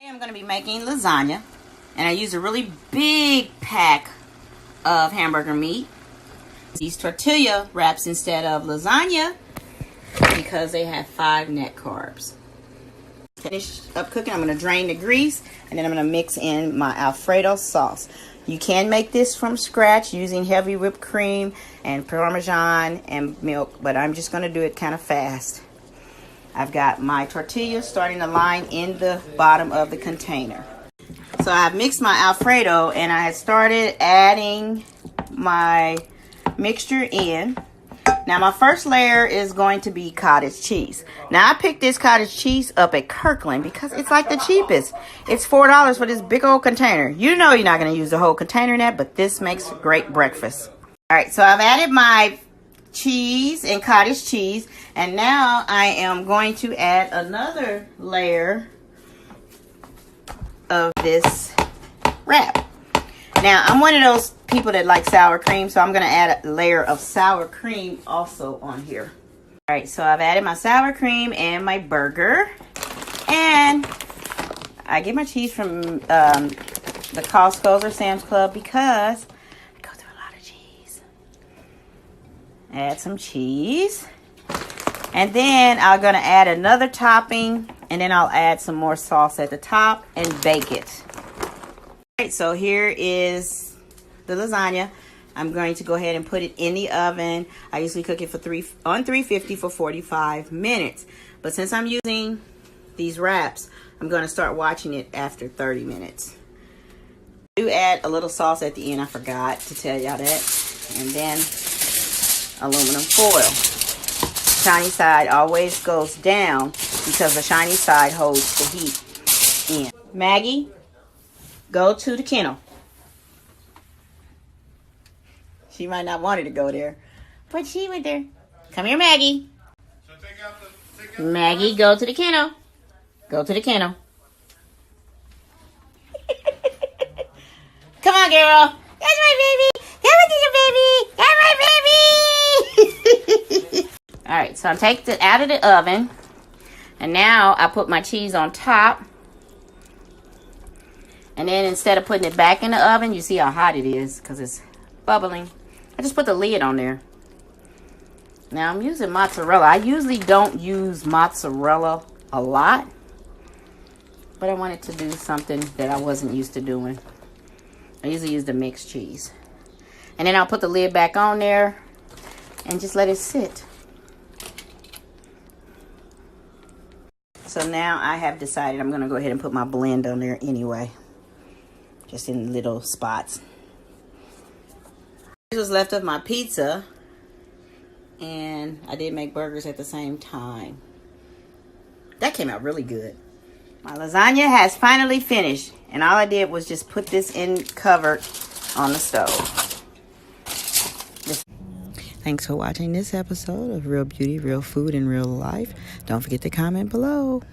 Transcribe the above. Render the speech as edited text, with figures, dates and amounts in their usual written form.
I'm going to be making lasagna, and I use a really big pack of hamburger meat. These tortilla wraps instead of lasagna because they have 5 net carbs. Finish up cooking. I'm going to drain the grease, and then I'm going to mix in my Alfredo sauce. You can make this from scratch using heavy whipped cream and Parmesan and milk, but I'm just going to do it kind of fast. I've got my tortillas starting to line in the bottom of the container. So I've mixed my Alfredo, and I had started adding my mixture in. Now my first layer is going to be cottage cheese. Now I picked this cottage cheese up at Kirkland because it's like the cheapest. It's $4 for this big old container. You know you're not going to use the whole container in that, but this makes great breakfast. All right, so I've added my cheese and cottage cheese, and now I am going to add another layer of this wrap. Now I'm one of those people that like sour cream, so I'm going to add a layer of sour cream also on here. All right, so I've added my sour cream and my burger, and I get my cheese from the Costco's or Sam's Club because I go through a lot of cheese. Add some cheese, and then I'm going to add another topping, and then I'll add some more sauce at the top and bake it. All right, so here is the lasagna. I'm going to go ahead and put it in the oven. I usually cook it for 350 for 45 minutes. But since I'm using these wraps, I'm going to start watching it after 30 minutes. I do add a little sauce at the end. I forgot to tell y'all that. And then aluminum foil. Shiny side always goes down because the shiny side holds the heat in. Maggie, go to the kennel. She might not want her to go there, but she went there. Come here, Maggie. Maggie, go to the kennel. Go to the kennel. Come on, girl. That's my baby. Come on, your baby. That's my baby. All right, so I take it out of the oven, and now I put my cheese on top. And then instead of putting it back in the oven, you see how hot it is because it's bubbling. I just put the lid on there. Now I'm using mozzarella. I usually don't use mozzarella a lot, but I wanted to do something that I wasn't used to doing. I usually use the mixed cheese. And then I'll put the lid back on there and just let it sit. So now I have decided I'm going to go ahead and put my blend on there anyway. Just in little spots. This was left of my pizza, and I did make burgers at the same time. That came out really good. My lasagna has finally finished, and all I did was just put this in covered on the stove. Thanks for watching this episode of Real Beauty, Real Food, and Real Life. Don't forget to comment below.